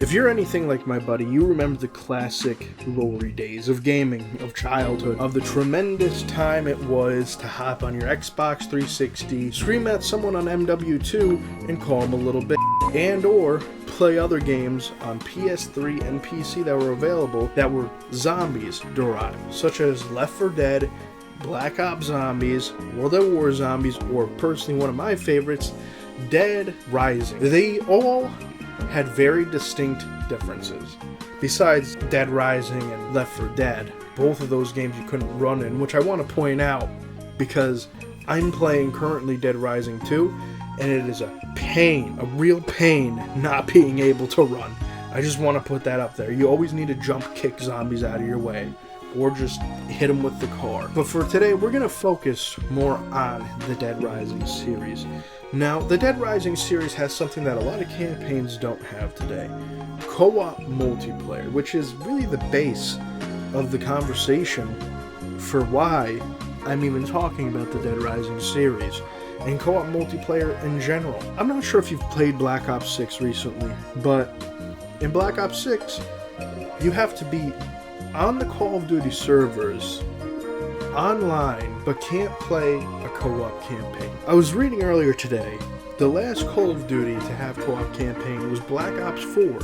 If you're anything like my buddy, you remember the classic glory days of gaming, of childhood, of the tremendous time it was to hop on your Xbox 360, scream at someone on MW2, and call them a little bit, and or play other games on PS3 and PC that were available that were zombies derived, such as Left 4 Dead, Black Ops Zombies, World at War Zombies, or personally one of my favorites, Dead Rising. They all had very distinct differences. Besides Dead Rising and Left 4 Dead, both of those games you couldn't run in, which I want to point out because I'm playing currently Dead Rising 2, and it is a pain, a real pain, not being able to run. I just want to put that up there. You always need to jump kick zombies out of your way, or just hit them with the car. But for today, we're going to focus more on the Dead Rising series. Now, the Dead Rising series has something that a lot of campaigns don't have today. Co-op multiplayer, which is really the base of the conversation for why I'm even talking about the Dead Rising series, and co-op multiplayer in general. I'm not sure if you've played Black Ops 6 recently, but in Black Ops 6, you have to be on the Call of Duty servers online, but can't play a co-op campaign. I was reading earlier today, the last Call of Duty to have co-op campaign was Black Ops 4.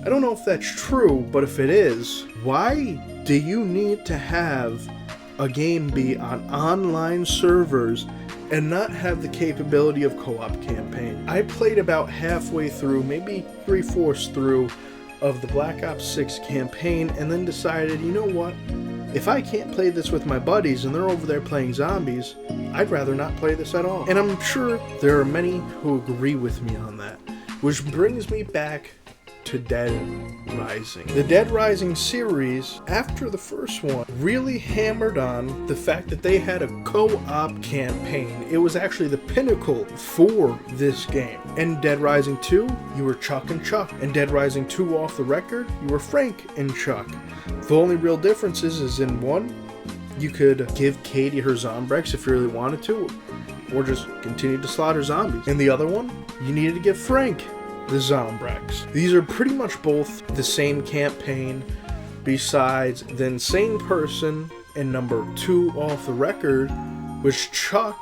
I don't know if that's true, but if it is, why do you need to have a game be on online servers and not have the capability of co-op campaign? I played about halfway through, maybe 3/4 through, of the Black Ops 6 campaign, and then decided, you know what? If I can't play this with my buddies and they're over there playing zombies, I'd rather not play this at all. And I'm sure there are many who agree with me on that. Which brings me back to Dead Rising. The Dead Rising series, after the first one, really hammered on the fact that they had a co-op campaign. It was actually the pinnacle for this game. In Dead Rising 2, you were Chuck and Chuck. In Dead Rising 2 Off the Record, you were Frank and Chuck. The only real difference is in one, you could give Katie her Zombrex if you really wanted to, or just continue to slaughter zombies. In the other one, you needed to give Frank the Zombrex. These are pretty much both the same campaign, besides the insane person in number 2 Off the Record was Chuck,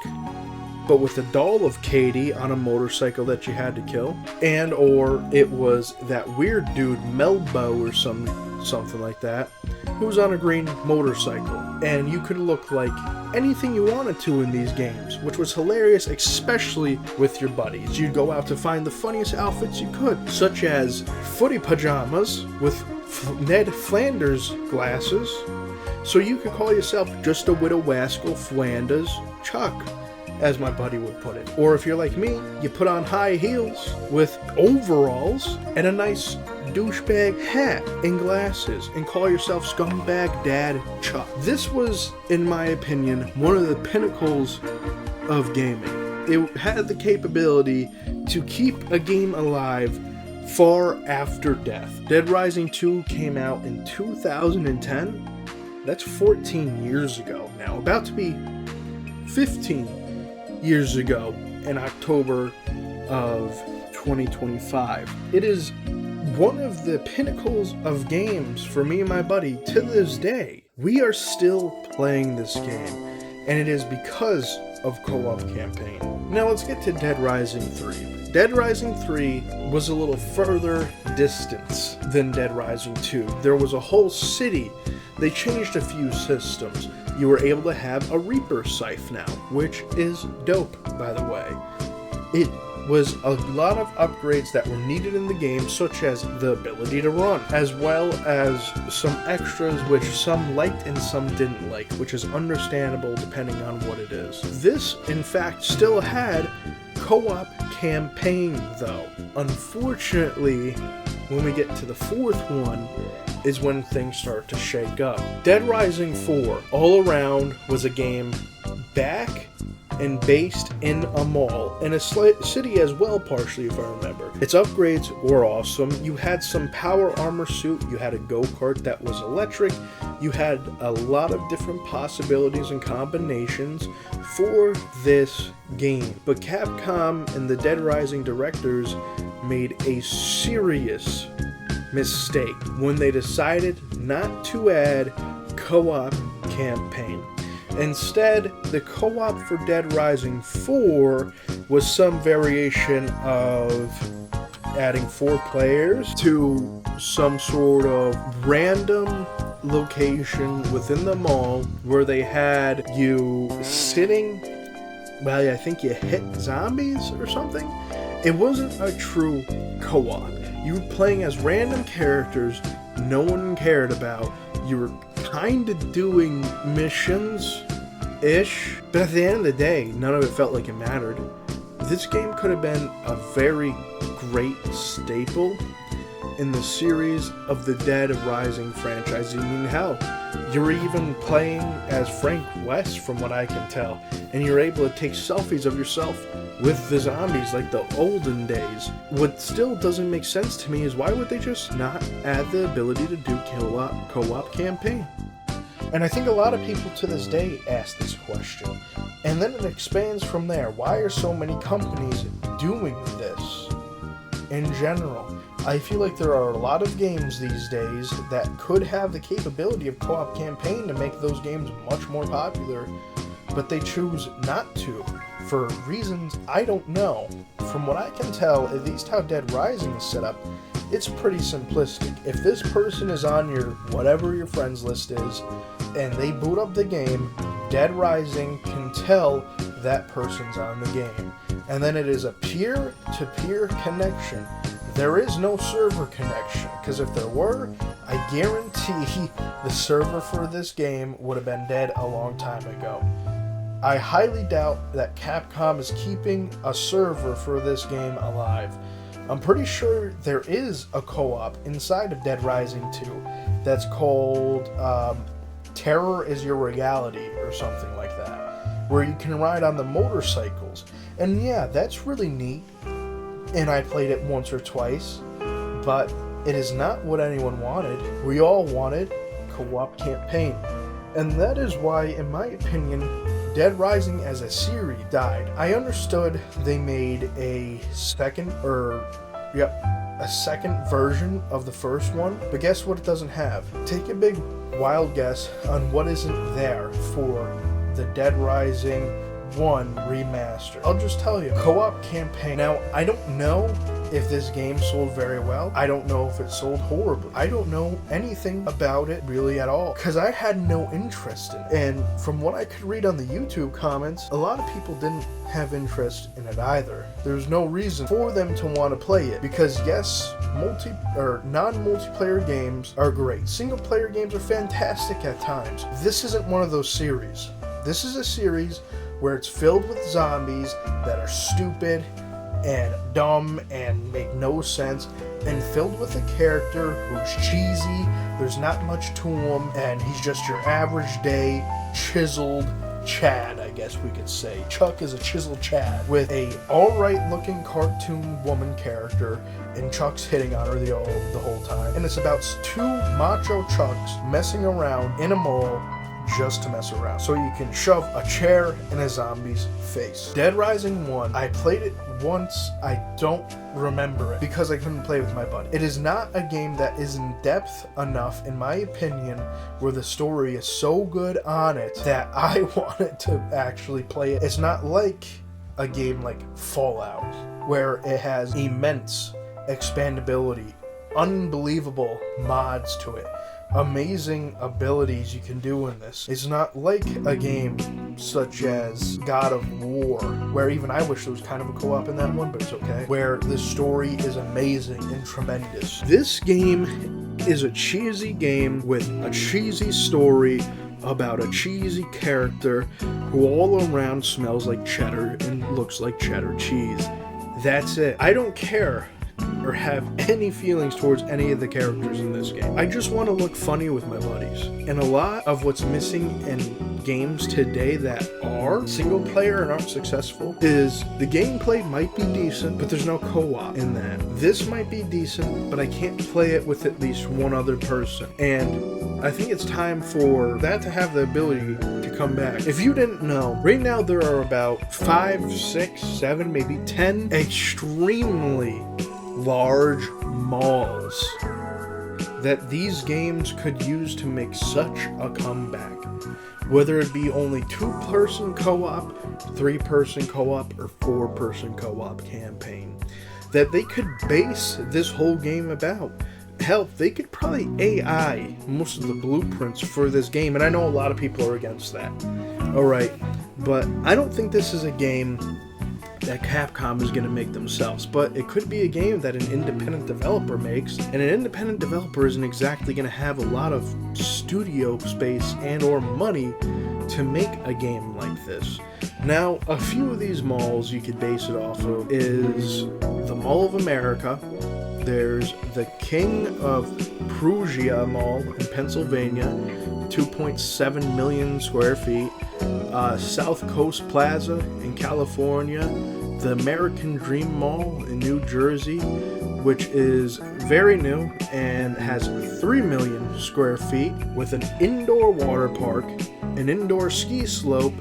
but with a doll of Katie on a motorcycle that you had to kill, and or it was that weird dude Melbo or something like that, who was on a green motorcycle, and you could look like anything you wanted to in these games, which was hilarious, especially with your buddies. You'd go out to find the funniest outfits you could, such as footy pajamas with Ned Flanders glasses, so you could call yourself just a Widow Waskel Flanders Chuck, as my buddy would put it. Or if you're like me, you put on high heels with overalls and a nice douchebag hat and glasses and call yourself Scumbag Dad Chuck. This was, in my opinion, one of the pinnacles of gaming. It had the capability to keep a game alive far after death. Dead Rising 2 came out in 2010. That's 14 years ago now, about to be 15 years ago in October of 2025. It is one of the pinnacles of games for me and my buddy to this day. We are still playing this game, and it is because of co-op campaign. Now let's get to Dead Rising 3. Dead Rising 3 was a little further distance than Dead Rising 2. There was a whole city. They changed a few systems. You were able to have a Reaper scythe now, which is dope, by the way. It was a lot of upgrades that were needed in the game, such as the ability to run, as well as some extras which some liked and some didn't like, which is understandable depending on what it is. This, in fact, still had co-op campaign, though. Unfortunately, when we get to the fourth one, is when things start to shake up. Dead Rising 4, all around, was a game back and based in a mall, in a city as well, partially, if I remember. Its upgrades were awesome. You had some power armor suit, you had a go-kart that was electric, you had a lot of different possibilities and combinations for this game. But Capcom and the Dead Rising directors made a serious mistake when they decided not to add co-op campaign. Instead, the co-op for Dead Rising 4 was some variation of adding 4 players to some sort of random location within the mall where they had you sitting while I think you hit zombies or something. It wasn't a true co-op. You were playing as random characters no one cared about. You were kind of doing missions-ish, but at the end of the day, none of it felt like it mattered. This game could have been a very great staple in the series of the Dead Rising franchise. I mean, hell, you were even playing as Frank West from what I can tell, and you're able to take selfies of yourself with the zombies like the olden days. What still doesn't make sense to me is why would they just not add the ability to do co-op campaign? And I think a lot of people to this day ask this question. And then it expands from there. Why are so many companies doing this in general? I feel like there are a lot of games these days that could have the capability of co-op campaign to make those games much more popular, but they choose not to for reasons I don't know. From what I can tell, at least how Dead Rising is set up, it's pretty simplistic. If this person is on your whatever your friends list is, and they boot up the game, Dead Rising can tell that person's on the game. And then it is a peer-to-peer connection. There is no server connection, because if there were, I guarantee the server for this game would have been dead a long time ago. I highly doubt that Capcom is keeping a server for this game alive. I'm pretty sure there is a co-op inside of Dead Rising 2 that's called Terror is Your Reality or something like that, where you can ride on the motorcycles. And yeah, that's really neat, and I played it once or twice, but it is not what anyone wanted. We all wanted co-op campaign, and that is why, in my opinion, Dead Rising as a series died. I understood they made a second version of the first one, but guess what it doesn't have? Take a big wild guess on what isn't there for the Dead Rising 1 remaster. I'll just tell you, co-op campaign. Now, I don't know if this game sold very well. I don't know if it sold horribly. I don't know anything about it really at all, because I had no interest in it. And from what I could read on the YouTube comments, a lot of people didn't have interest in it either. There's no reason for them to want to play it, because yes, non-multiplayer games are great. Single-player games are fantastic at times. This isn't one of those series. This is a series where it's filled with zombies that are stupid and dumb and make no sense, and filled with a character who's cheesy, there's not much to him, and he's just your average day chiseled Chad, I guess we could say. Chuck is a chiseled Chad with a alright looking cartoon woman character, and Chuck's hitting on her the whole time. And it's about 2 macho Chucks messing around in a mall just to mess around, so you can shove a chair in a zombie's face. Dead Rising 1, I played it once. I don't remember it because I couldn't play with my buddy. It is not a game that is in depth enough, in my opinion, where the story is so good on it that I wanted to actually play it. It's not like a game like Fallout, where it has immense expandability, unbelievable mods to it, amazing abilities you can do in this. It's not like a game such as God of War, where even I wish there was kind of a co-op in that one, but it's okay, where the story is amazing and tremendous. This game is a cheesy game with a cheesy story about a cheesy character who all around smells like cheddar and looks like cheddar cheese. That's it. I don't care or have any feelings towards any of the characters in this game. I just want to look funny with my buddies. And a lot of what's missing in games today that are single player and aren't successful is the gameplay might be decent, but there's no co-op in that. This might be decent, but I can't play it with at least one other person. And I think it's time for that to have the ability to come back. If you didn't know, right now there are about 5, 6, 7, maybe 10 extremely large malls that these games could use to make such a comeback. Whether it be only 2-person co-op, 3-person co-op, or 4-person co-op campaign. That they could base this whole game about. Hell, they could probably AI most of the blueprints for this game, and I know a lot of people are against that. Alright, but I don't think this is a game that Capcom is going to make themselves, but it could be a game that an independent developer makes, and an independent developer isn't exactly going to have a lot of studio space and or money to make a game like this. Now, a few of these malls you could base it off of is the Mall of America. There's the King of Prussia Mall in Pennsylvania, 2.7 million square feet. South Coast Plaza in California, the American Dream Mall in New Jersey, which is very new and has 3 million square feet with an indoor water park, an indoor ski slope,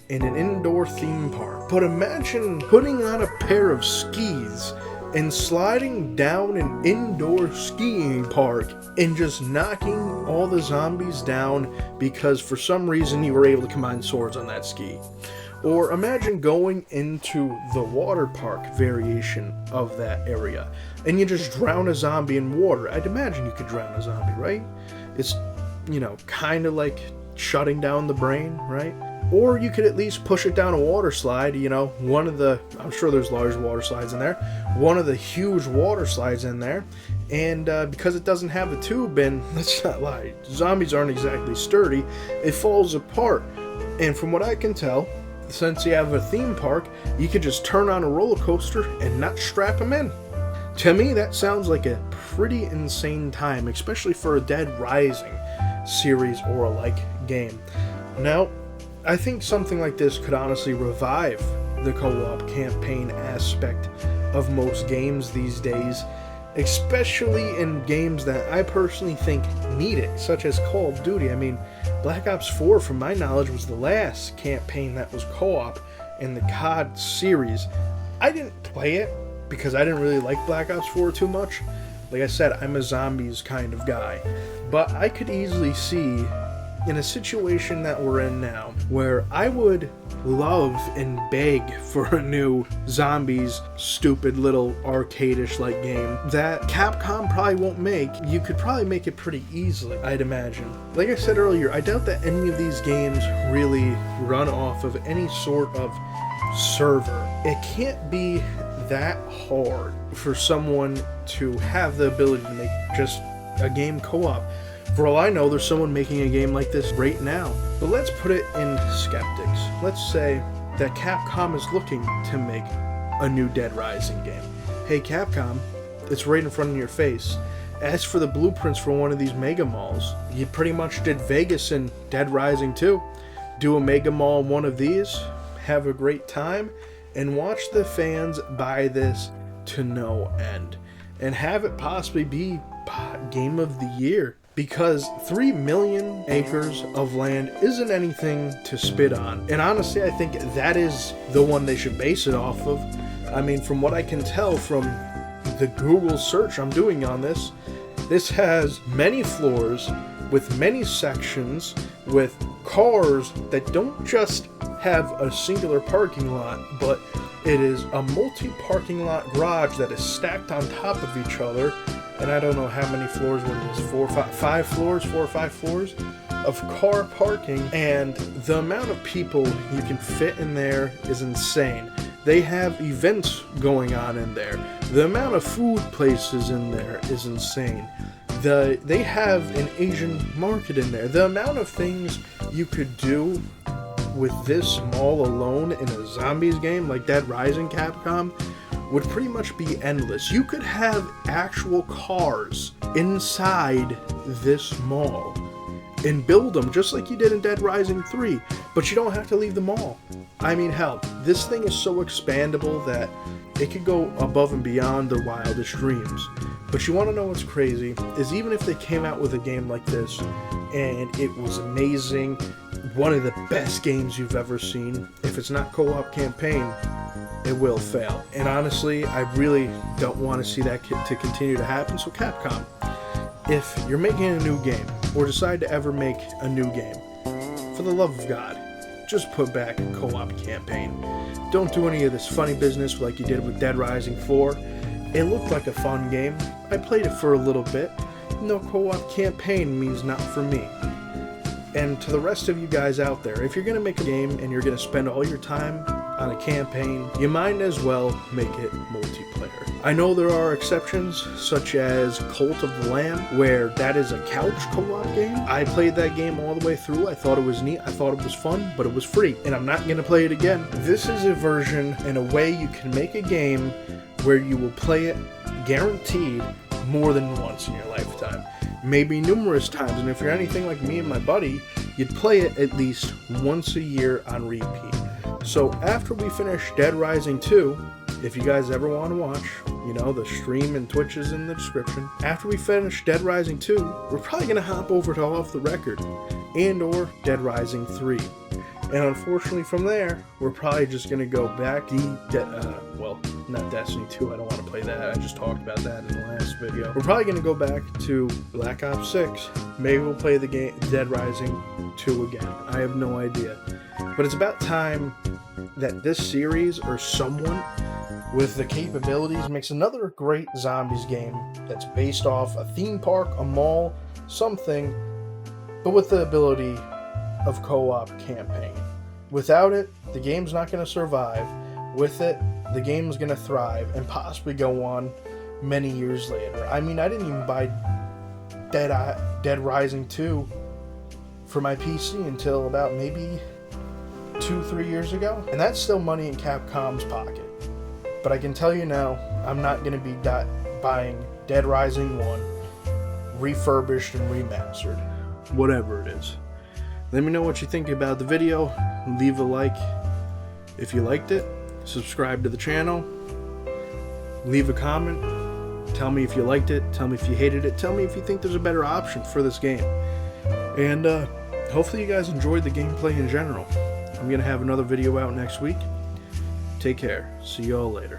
and an indoor theme park. But imagine putting on a pair of skis and sliding down an indoor skiing park and just knocking all the zombies down because for some reason you were able to combine swords on that ski. Or imagine going into the water park variation of that area and you just drown a zombie in water. I'd imagine you could drown a zombie, right? It's, kind of like shutting down the brain, right? Or you could at least push it down a water slide, one of the, I'm sure there's large water slides in there, one of the huge water slides in there, and because it doesn't have a tube in, let's not lie, zombies aren't exactly sturdy, it falls apart. And from what I can tell, since you have a theme park, you could just turn on a roller coaster and not strap them in. To me, that sounds like a pretty insane time, especially for a Dead Rising series or a like game. Now, I think something like this could honestly revive the co-op campaign aspect of most games these days, especially in games that I personally think need it, such as Call of Duty. I mean, Black Ops 4, from my knowledge, was the last campaign that was co-op in the COD series. I didn't play it because I didn't really like Black Ops 4 too much. Like I said, I'm a zombies kind of guy. But I could easily see, in a situation that we're in now, where I would love and beg for a new zombies stupid little arcade-ish like game that Capcom probably won't make. You could probably make it pretty easily, I'd imagine. Like I said earlier, I doubt that any of these games really run off of any sort of server. It can't be that hard for someone to have the ability to make just a game co-op. For all I know, there's someone making a game like this right now. But let's put it in skeptics. Let's say that Capcom is looking to make a new Dead Rising game. Hey Capcom, it's right in front of your face. Ask for the blueprints for one of these mega malls. You pretty much did Vegas in Dead Rising 2. Do a mega mall in one of these, have a great time, and watch the fans buy this to no end. And have it possibly be Game of the Year. Because 3 million acres of land isn't anything to spit on. And honestly, I think that is the one they should base it off of. I mean, from what I can tell from the Google search I'm doing on this, this has many floors with many sections with cars that don't just have a singular parking lot, but it is a multi-parking lot garage that is stacked on top of each other. And I don't know how many floors, what it is, 4 or 5 floors of car parking, and the amount of people you can fit in there is insane. They have events going on in there. The amount of food places in there is insane. They have an Asian market in there. The amount of things you could do with this mall alone in a zombies game like Dead Rising Capcom would pretty much be endless. You could have actual cars inside this mall and build them just like you did in Dead Rising 3, but you don't have to leave the mall. I mean, hell, this thing is so expandable that it could go above and beyond their wildest dreams. But you want to know what's crazy is even if they came out with a game like this and it was amazing, one of the best games you've ever seen, if it's not co-op campaign, it will fail. And honestly, I really don't want to see that to continue to happen. So Capcom, if you're making a new game, or decide to ever make a new game, for the love of God, just put back a co-op campaign. Don't do any of this funny business like you did with Dead Rising 4. It looked like a fun game. I played it for a little bit. No co-op campaign means not for me. And to the rest of you guys out there, if you're going to make a game and you're going to spend all your time on a campaign, you might as well make it multiplayer. I know there are exceptions, such as Cult of the Lamb, where that is a couch co-op game. I played that game all the way through. I thought it was neat. I thought it was fun, but it was free, and I'm not going to play it again. This is a version and a way you can make a game where you will play it guaranteed more than once in your lifetime. Maybe numerous times, and if you're anything like me and my buddy, you'd play it at least once a year on repeat. So after we finish Dead Rising 2, if you guys ever want to watch, the stream and Twitch is in the description. After we finish Dead Rising 2, we're probably going to hop over to Off the Record and or Dead Rising 3. And unfortunately from there, we're probably just going to go back not Destiny 2, I don't want to play that, I just talked about that in the last video. We're probably going to go back to Black Ops 6, maybe we'll play the game Dead Rising 2 again, I have no idea. But it's about time that this series, or someone with the capabilities, makes another great zombies game that's based off a theme park, a mall, something, but with the ability of co-op campaign. Without it, the game's not going to survive. With it, the game's going to thrive and possibly go on many years later. I mean, I didn't even buy Dead Rising 2 for my PC until about maybe 2-3 years ago, and that's still money in Capcom's pocket. But I can tell you now, I'm not going to be buying Dead Rising 1 refurbished and remastered, whatever it is. Let me know what you think about the video. Leave a like if you liked it. Subscribe to the channel. Leave a comment. Tell me if you liked it. Tell me if you hated it. Tell me if you think there's a better option for this game. And hopefully you guys enjoyed the gameplay in general. I'm going to have another video out next week. Take care. See y'all later.